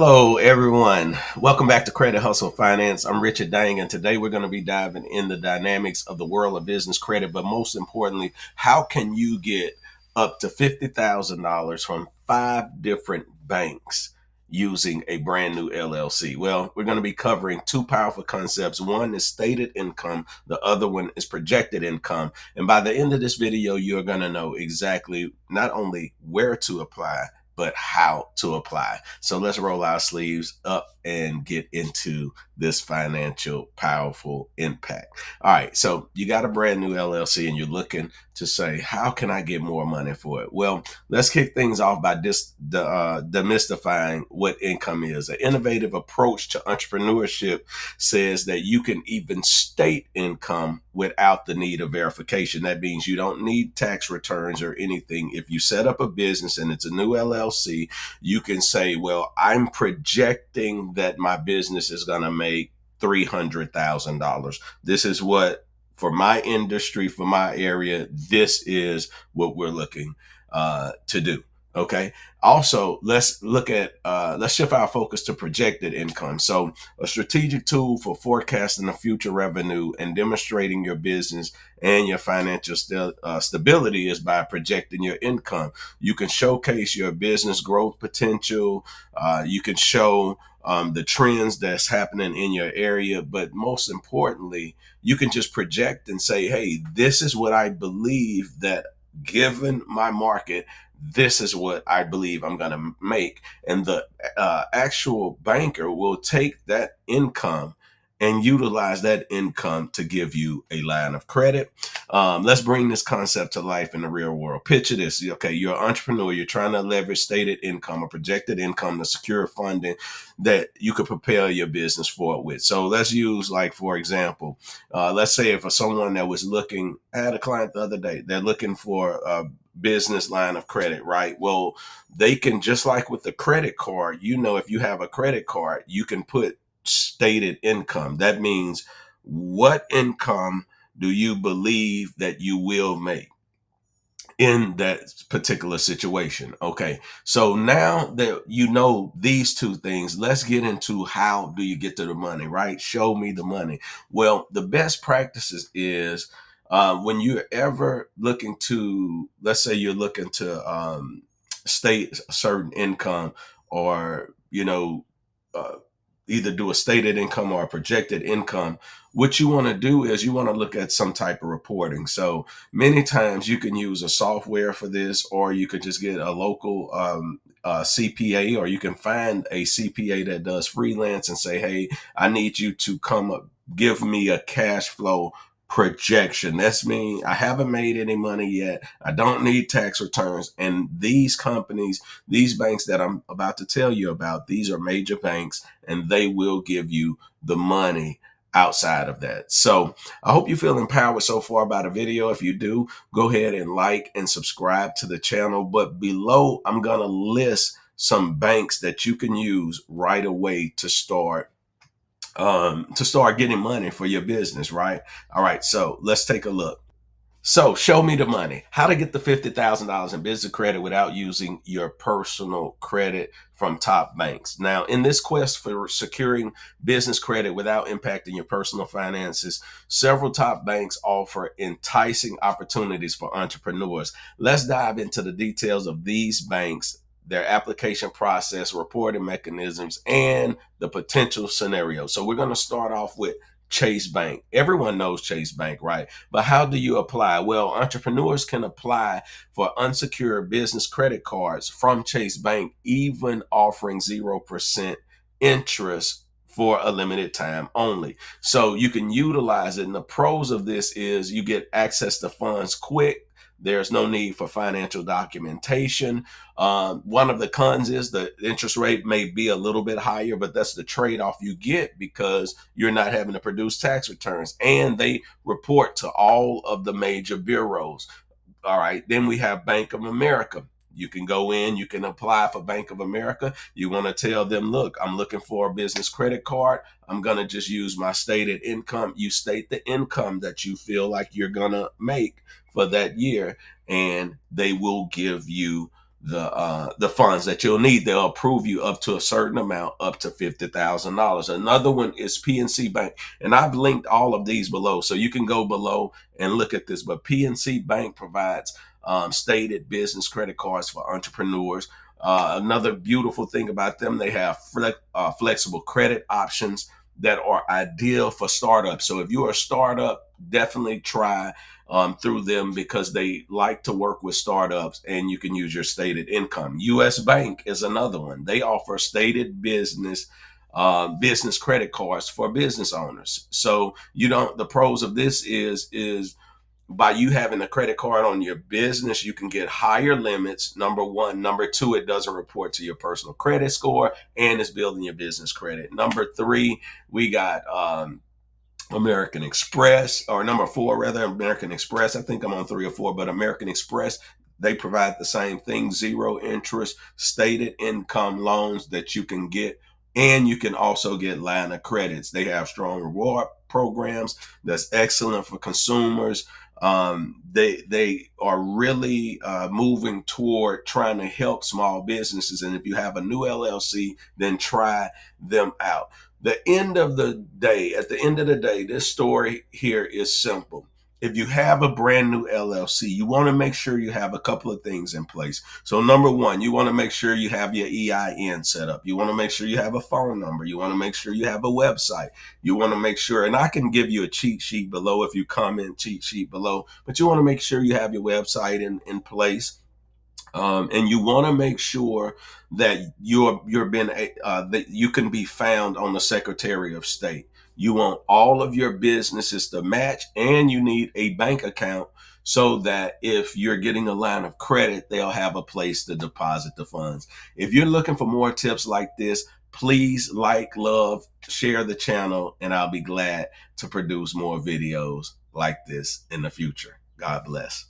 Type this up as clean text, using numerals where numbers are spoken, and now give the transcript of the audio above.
Hello, everyone. Welcome back to Credit Hustle Finance. I'm Richard Dang, and today we're going to be diving in the dynamics of the world of business credit, but most importantly, how can you get up to $50,000 from 5 different banks using a brand new LLC? Well, we're going to be covering two powerful concepts. One is stated income, the other one is projected income. And by the end of this video, you're going to know exactly not only where to apply, but how to apply. So let's roll our sleeves up and get into this financial powerful impact. All right. So you got a brand new LLC and you're looking to say, how can I get more money for it? Well, let's kick things off by demystifying what income is. An innovative approach to entrepreneurship says that you can even state income without the need of verification. That means you don't need tax returns or anything. If you set up a business and it's a new LLC, you can say, well, I'm projecting that my business is going to make $300,000. This is what, for my industry, for my area, this is what we're looking to do. Okay. Also, let's shift our focus to projected income. So a strategic tool for forecasting the future revenue and demonstrating your business and your financial stability is by projecting your income. You can showcase your business growth potential. You can show the trends that's happening in your area. But most importantly, you can just project and say, hey, this is what I believe that given my market, this is what I believe I'm going to make. And the actual banker will take that income and utilize that income to give you a line of credit. Let's bring this concept to life in the real world. Picture this. Okay, you're an entrepreneur. You're trying to leverage stated income or projected income to secure funding that you could propel your business forward with. So let's use, like, for example, let's say if for someone that was looking, I had a client the other day, they're looking for business line of credit, right? Well, they can, just like with the credit card, if you have a credit card, you can put stated income. That means, what income do you believe that you will make in that particular situation? Okay. So now that you know these two things, let's get into how do you get to the money, right? Show me the money. Well, the best practices is when you're ever looking to, let's say you're looking to state a certain income, or, uh, either do a stated income or a projected income. What you want to do is you want to look at some type of reporting. So many times you can use a software for this, or you could just get a local CPA, or you can find a CPA that does freelance and say, hey, I need you to come up, give me a cash flow projection. That's mean I haven't made any money yet. I don't need tax returns. And these companies, these banks that I'm about to tell you about, these are major banks, and they will give you the money outside of that. So I hope you feel empowered so far by the video. If you do, go ahead and like and subscribe to the channel. But below, I'm going to list some banks that you can use right away to start getting money for your business, right? All right, so let's take a look. So show me the money. How to get the $50,000 in business credit without using your personal credit from top banks. Now, in this quest for securing business credit without impacting your personal finances, several top banks offer enticing opportunities for entrepreneurs. Let's dive into the details of these banks, their application process, reporting mechanisms, and the potential scenarios. So we're going to start off with Chase Bank. Everyone knows Chase Bank, right? But how do you apply? Well, entrepreneurs can apply for unsecured business credit cards from Chase Bank, even offering 0% interest for a limited time only. So you can utilize it. And the pros of this is you get access to funds quick. There's no need for financial documentation. One of the cons is the interest rate may be a little bit higher, but that's the trade-off you get because you're not having to produce tax returns, and they report to all of the major bureaus. All right. Then we have Bank of America. You can go in, you can apply for Bank of America. You want to tell them, look, I'm looking for a business credit card. I'm going to just use my stated income. You state the income that you feel like you're going to make for that year, and they will give you the funds that you'll need. They'll approve you up to a certain amount, up to $50,000. Another one is PNC Bank, and I've linked all of these below, so you can go below and look at this. But PNC Bank provides stated business credit cards for entrepreneurs. Another beautiful thing about them, they have flexible credit options that are ideal for startups. So if you're a startup, definitely try through them because they like to work with startups, and you can use your stated income. US Bank is another one. They offer stated business credit cards for business owners. So you don't, the pros of this is by you having a credit card on your business, you can get higher limits. Number one. Number two, it doesn't report to your personal credit score, and it's building your business credit. Number three, we got American Express, or number four, rather, American Express. I think I'm on 3 or 4, but American Express, they provide the same thing: zero interest, stated income loans that you can get. And you can also get line of credits. They have strong reward programs that's excellent for consumers. They are really moving toward trying to help small businesses. And if you have a new LLC, then try them out. At the end of the day, this story here is simple. If you have a brand new LLC, you want to make sure you have a couple of things in place. So number one, you want to make sure you have your EIN set up. You want to make sure you have a phone number. You want to make sure you have a website. You want to make sure, and I can give you a cheat sheet below if you comment cheat sheet below, but you want to make sure you have your website in place. And you want to make sure that that you can be found on the Secretary of State. You want all of your businesses to match, and you need a bank account so that if you're getting a line of credit, they'll have a place to deposit the funds. If you're looking for more tips like this, please like, love, share the channel, and I'll be glad to produce more videos like this in the future. God bless.